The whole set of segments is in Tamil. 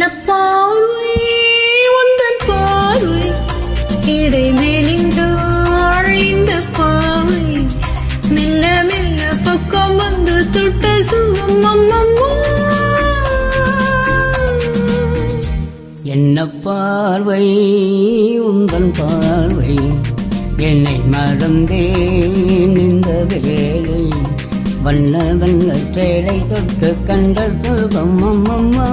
என்ன பார்வை உந்தன் பார்வை இடை மேலின்றாள் இந்த பாவை மெல்ல மெல்ல பக்கம் வந்து தொட்ட சுகம் அம்மம்மா. என்ன பார்வை உந்தன் பார்வை என்னை மறந்தேன் இந்த வேலை வண்ண வண்ண சேலை தொட்டு கண்ட சுகம் அம்மம்மா.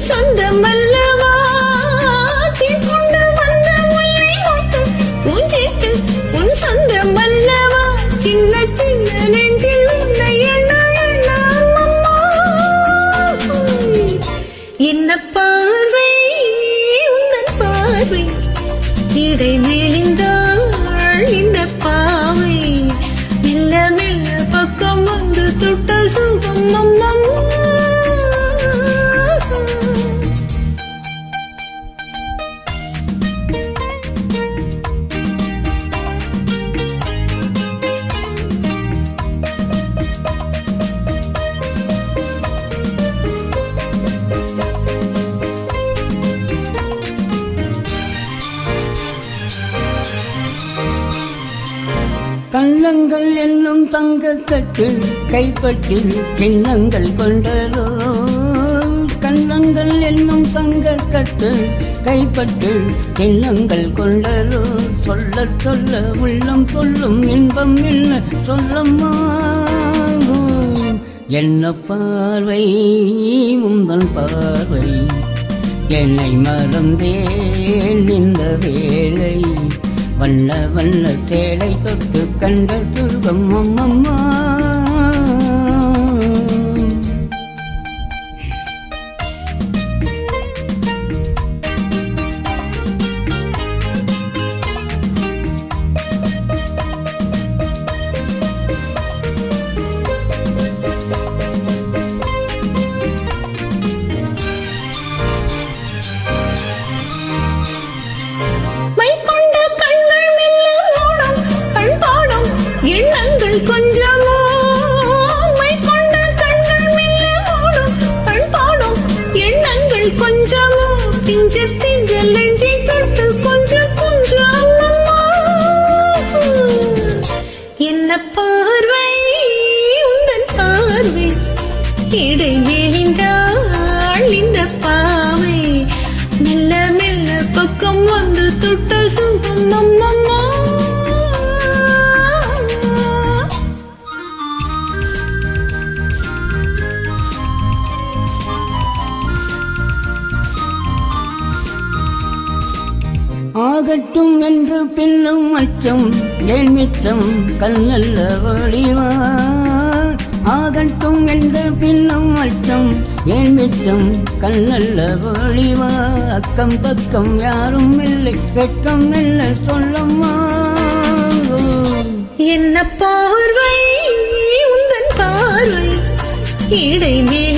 சொந்தம் அல்லவா கொண்டு வந்த முல்லை மொட்டு பூஞ்சிட்டு உன் சொந்தம் அல்லவா சின்ன சின்ன நெஞ்சில் உன்னை எண்ண எண்ண அம்மம்மா. என்ன பார்வை உந்தன் பார்வை இடை மேலிந்தாள் இந்த பாவை மெல்ல மெல்ல பக்கம் வந்து தொட்ட சுகம் அம்மம்மா. கள்ளங்கள் என்னும் தங்கக்கட்டு கைப்பற்றில் கிண்ணங்கள் கொண்டதோ கள்ளங்கள் என்னும் தங்கக்கட்டு கைப்பற்றில் கிண்ணங்கள் கொண்டதோ சொல்ல சொல்ல உள்ளம் சொல்லும் இன்பம் என்ன சொல்லம்மா. என்ன பார்வை உந்தன் பார்வை என்னை மறந்தேன் இந்த வேலை வண்ண வண்ண சேலை தொட்டு கண்ட சுகம் அம்மம்மா. கொஞ்சமோ மை கொண்ட கண்கள் மெல்ல ஓடும் கண் பாடும் எண்ணங்கள் கொஞ்சமோ பிஞ்ச திங்கள் நெஞ்சை தொட்டு கொஞ்சம் கொஞ்சம் அம்மம்மா. என்ன பார்வை உந்தன் பார்வை இடை மேலிந்தாள் இந்த பாவை மெல்ல மெல்ல பக்கம் வந்து தொட்ட சுகம் அம்மம்மா. ஆகட்டும் என்று பின்னும் அச்சம் ஏன் மிச்சம் கண்ணல்ல வடிவா ஆகட்டும் என்று பின்னும் அச்சம் ஏன் மிச்சம் கண்ணல்ல வடிவா அக்கம் பக்கம் யாரும் இல்லை வெட்கம் இல்லை சொல்லம்மா. என்ன பார்வை உந்தன் பார்வை இடை மேல்